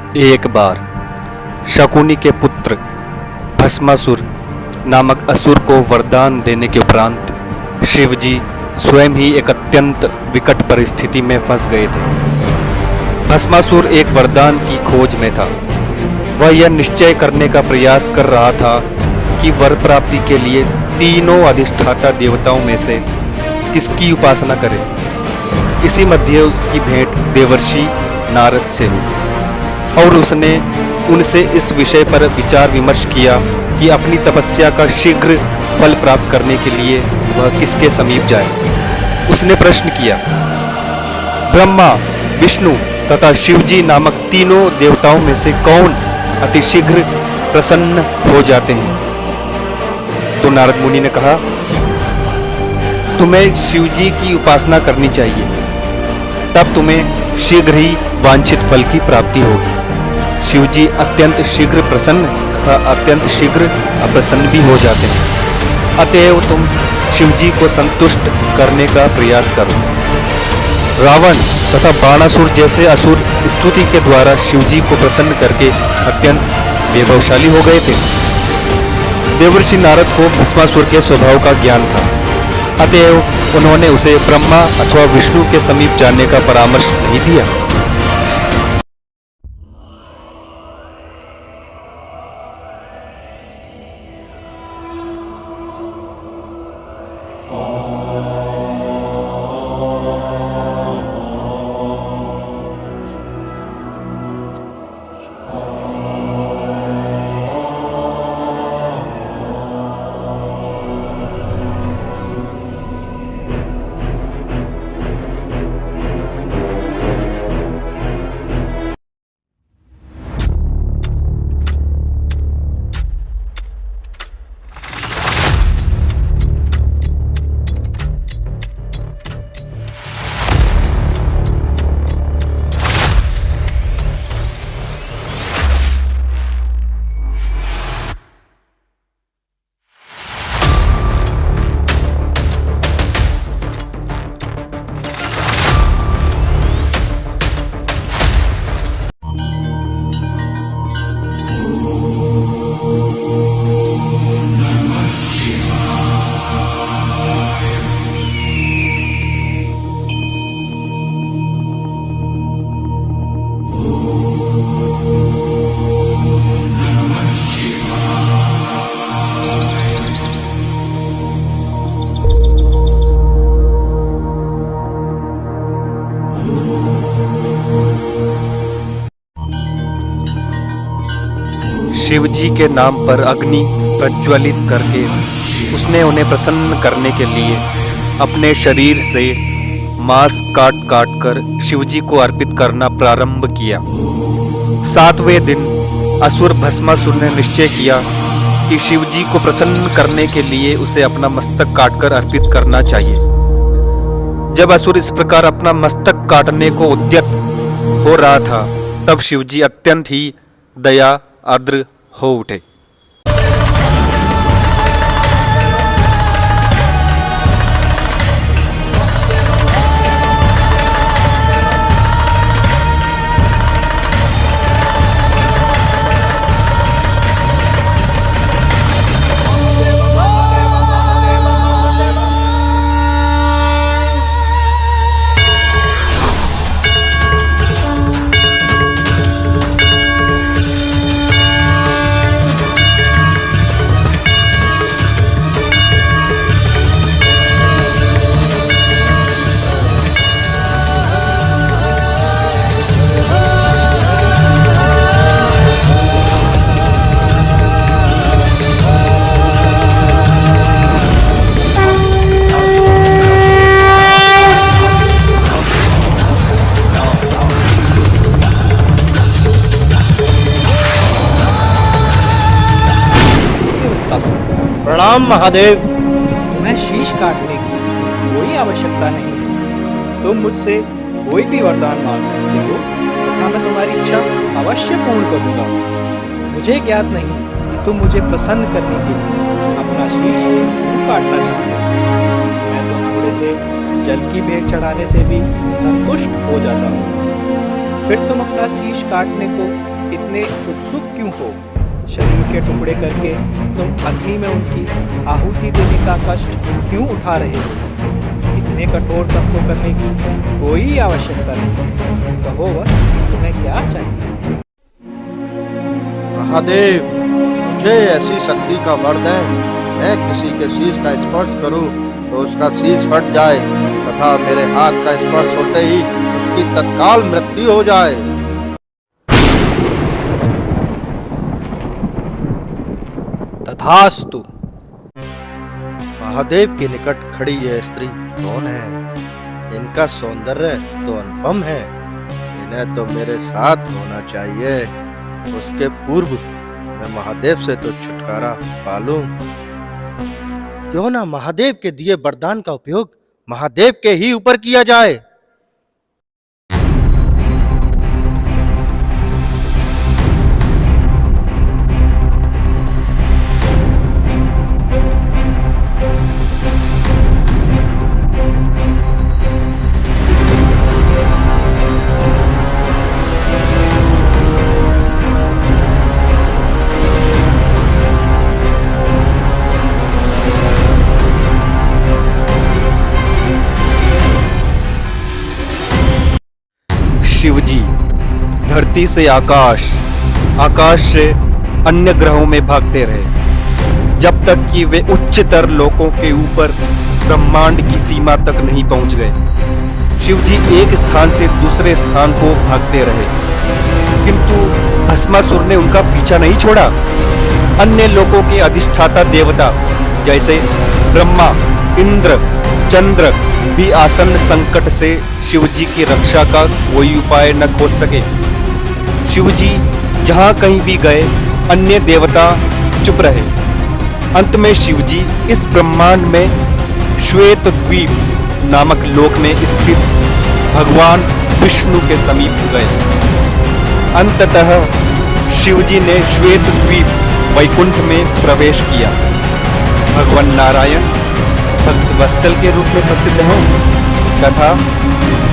एक बार शकुनी के पुत्र भस्मासुर नामक असुर को वरदान देने के उपरांत शिवजी स्वयं ही एक अत्यंत विकट परिस्थिति में फंस गए थे। भस्मासुर एक वरदान की खोज में था। वह यह निश्चय करने का प्रयास कर रहा था कि वर प्राप्ति के लिए तीनों अधिष्ठाता देवताओं में से किसकी उपासना करे। इसी मध्य उसकी भेंट देवर्षि नारद से हुई और उसने उनसे इस विषय पर विचार विमर्श किया कि अपनी तपस्या का शीघ्र फल प्राप्त करने के लिए वह किसके समीप जाए। उसने प्रश्न किया, ब्रह्मा, विष्णु तथा शिवजी नामक तीनों देवताओं में से कौन अतिशीघ्र प्रसन्न हो जाते हैं? तो नारद मुनि ने कहा, तुम्हें शिवजी की उपासना करनी चाहिए, तब तुम्हें शीघ्र ही वांछित फल की प्राप्ति होगी। शिवजी अत्यंत शीघ्र प्रसन्न तथा अत्यंत शीघ्र अप्रसन्न भी हो जाते हैं। अतएव तुम शिवजी को संतुष्ट करने का प्रयास करो। रावण तथा बाणासुर जैसे असुर स्तुति के द्वारा शिवजी को प्रसन्न करके अत्यंत वैभवशाली हो गए थे। देवर्षि नारद को भस्मासुर के स्वभाव का ज्ञान था, अतएव उन्होंने उसे ब्रह्मा अथवा विष्णु के समीप जाने का परामर्श नहीं दिया। शिवजी के नाम पर अग्नि प्रज्वलित करके उसने उन्हें प्रसन्न करने के लिए अपने शरीर से मांस काट काट कर शिवजी को अर्पित करना प्रारंभ किया। 7वें दिन असुर भस्मासुर ने निश्चय किया कि शिवजी को प्रसन्न करने के लिए उसे अपना मस्तक काटकर अर्पित करना चाहिए। जब असुर इस प्रकार अपना मस्तक काटने को उद्यत हो रहा था, तब शिवजी अत्यंत ही दया आर्द्र हो उठे। प्रणाम महादेव। तुम्हें शीश काटने की कोई आवश्यकता नहीं है। तुम मुझसे कोई भी वरदान मांग सकते हो तथा मैं तुम्हारी इच्छा अवश्य पूर्ण करूंगा। मुझे ज्ञात नहीं कि तुम मुझे प्रसन्न करने के लिए अपना शीश क्यों काटना चाहते हो। मैं तो थोड़े से जल की भेंट चढ़ाने से भी संतुष्ट हो जाता हूँ। फिर तुम अपना शीश काटने को इतने उत्सुक क्यों हो? शरीर के टुकड़े करके तुम अग्नि में उनकी आहुति देने का कष्ट क्यों उठा रहे हो? इतने कठोर तप को करने की कोई आवश्यकता नहीं। कहो बस तुम्हें क्या चाहिए? महादेव, मुझे ऐसी शक्ति का वर दें, मैं किसी के शीश का स्पर्श करूं तो उसका शीश फट जाए तथा मेरे हाथ का स्पर्श होते ही उसकी तत्काल मृत्यु हो जाए। तथास्तु। महादेव के निकट खड़ी यह स्त्री कौन है? इनका सौंदर्य तो अनुपम है, इन्हें तो मेरे साथ होना चाहिए। उसके पूर्व मैं महादेव से तो छुटकारा पालूं। क्यों ना महादेव के दिए वरदान का उपयोग महादेव के ही ऊपर किया जाए। शिवजी धरती से आकाश, आकाश से अन्य ग्रहों में भागते रहे जब तक कि वे उच्चतर लोकों के ऊपर ब्रह्मांड की सीमा तक नहीं पहुंच गए। शिवजी एक स्थान से दूसरे स्थान को भागते रहे, किंतु भस्मासुर ने उनका पीछा नहीं छोड़ा। अन्य लोकों के अधिष्ठाता देवता जैसे ब्रह्मा, इंद्र, चंद्र भी आसन्न संकट से शिवजी की रक्षा का कोई उपाय न खोज सके। शिवजी जहां कहीं भी गए, अन्य देवता चुप रहे। अंत में शिवजी इस ब्रह्मांड में श्वेत द्वीप नामक लोक में स्थित भगवान विष्णु के समीप गए। अंततः शिवजी ने श्वेत द्वीप वैकुंठ में प्रवेश किया। भगवान नारायण भक्त वत्सल के रूप में प्रसिद्ध हैं तथा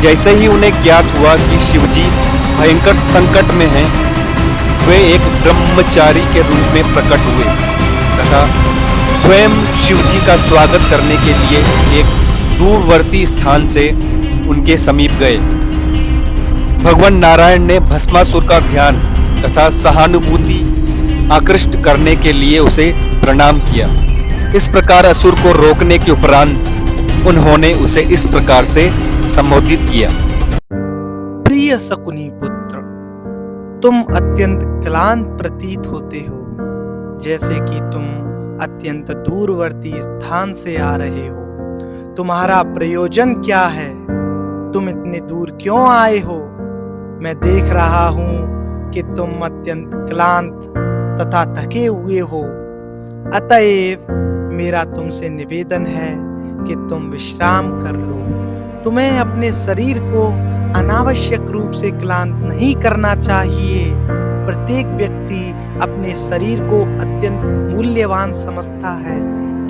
जैसे ही उन्हें ज्ञात हुआ कि शिवजी भयंकर संकट में हैं, वे एक ब्रह्मचारी के रूप में प्रकट हुए तथा स्वयं शिवजी का स्वागत करने के लिए एक दूरवर्ती स्थान से उनके समीप गए। भगवान नारायण ने भस्मासुर का ध्यान तथा सहानुभूति आकृष्ट करने के लिए उसे प्रणाम किया। इस प्रकार असुर को रोकने के उपरांत उन्होंने उसे इस प्रकार से संबोधित किया। प्रिय शकुनी पुत्र, तुम अत्यंत क्लांत प्रतीत होते हो, जैसे कि तुम अत्यंत दूरवर्ती स्थान से आ रहे हो। तुम्हारा प्रयोजन क्या है? तुम इतने दूर क्यों आए हो? मैं देख रहा हूं कि तुम अत्यंत क्लांत तथा थके हुए हो। अतएव मेरा तुमसे निवेदन है कि तुम विश्राम कर लो। तुम्हें अपने शरीर को अनावश्यक रूप से क्लांत नहीं करना चाहिए। प्रत्येक व्यक्ति अपने शरीर को अत्यंत मूल्यवान समझता है,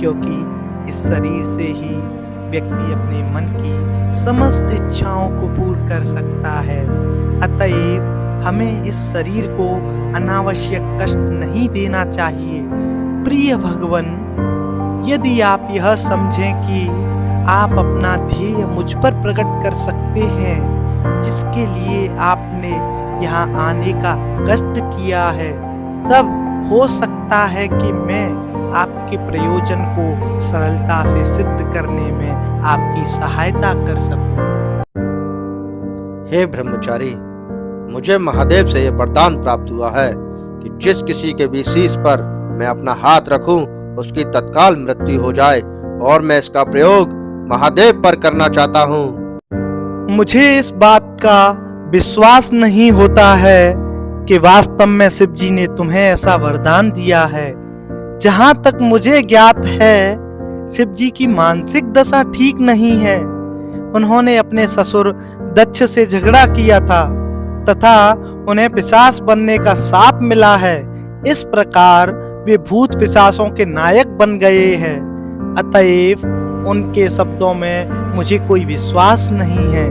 क्योंकि इस शरीर से ही व्यक्ति अपने मन की समस्त इच्छाओं को पूर्ण कर सकता है। अतएव हमें इस शरीर को अनावश्यक कष्ट नहीं देना चाहिए। प्रिय भगवान, यदि आप यह समझें कि आप अपना ध्येय मुझ पर प्रकट कर सकते हैं, जिसके लिए आपने यहाँ आने का कष्ट किया है, तब हो सकता है कि मैं आपके प्रयोजन को सरलता से सिद्ध करने में आपकी सहायता कर सकूं। हे ब्रह्मचारी, मुझे महादेव से यह वरदान प्राप्त हुआ है कि जिस किसी के भी शीश पर मैं अपना हाथ रखूं, उसकी तत्काल मृत्यु हो जाए, और मैं इसका प्रयोग महादेव पर करना चाहता हूं। मुझे इस बात का विश्वास नहीं होता है कि वास्तव में शिव जी ने तुम्हें ऐसा वरदान दिया है। जहां तक मुझे ज्ञात है, शिव जी की मानसिक दशा ठीक नहीं है। उन्होंने अपने ससुर दक्ष से झगड़ा किया था तथा उन्हें पिशाच बनने का शाप मिला है। इस प्रकार वे भूत पिशाचों के नायक बन गए हैं। अतएव उनके शब्दों में मुझे कोई विश्वास नहीं है।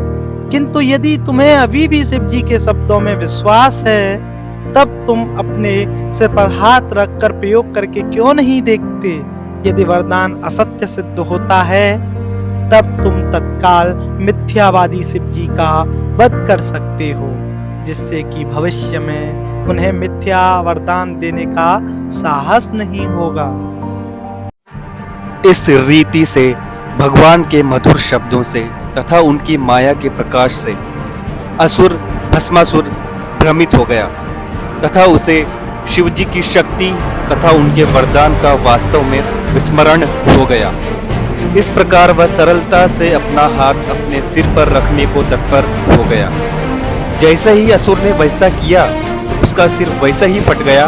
किंतु यदि तुम्हें अभी भी शिव जी के शब्दों में विश्वास है, तब तुम अपने सिर पर हाथ रखकर प्रयोग करके क्यों नहीं देखते? यदि वरदान असत्य सिद्ध होता है तब तुम तत्काल मिथ्यावादी शिव जी का वध कर सकते हो, जिससे कि भविष्य में उन्हें मिथ्या वरदान देने का साहस नहीं होगा। इस रीति से भगवान के मधुर शब्दों से तथा उनकी माया के प्रकाश से असुर भस्मासुर भ्रमित हो गया तथा उसे शिवजी की शक्ति तथा उनके वरदान का वास्तव में विस्मरण हो गया। इस प्रकार वह सरलता से अपना हाथ अपने सिर पर रखने को तत्पर हो गया। जैसे ही असुर ने वैसा किया उसका सिर वैसा ही फट गया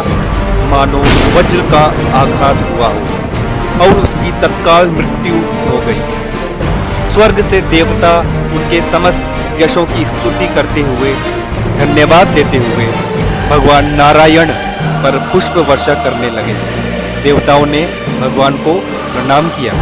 मानो वज्र का आघात हुआ हो और उसकी तत्काल मृत्यु हो गई। स्वर्ग से देवता उनके समस्त यशों की स्तुति करते हुए धन्यवाद देते हुए भगवान नारायण पर पुष्प वर्षा करने लगे। देवताओं ने भगवान को प्रणाम किया।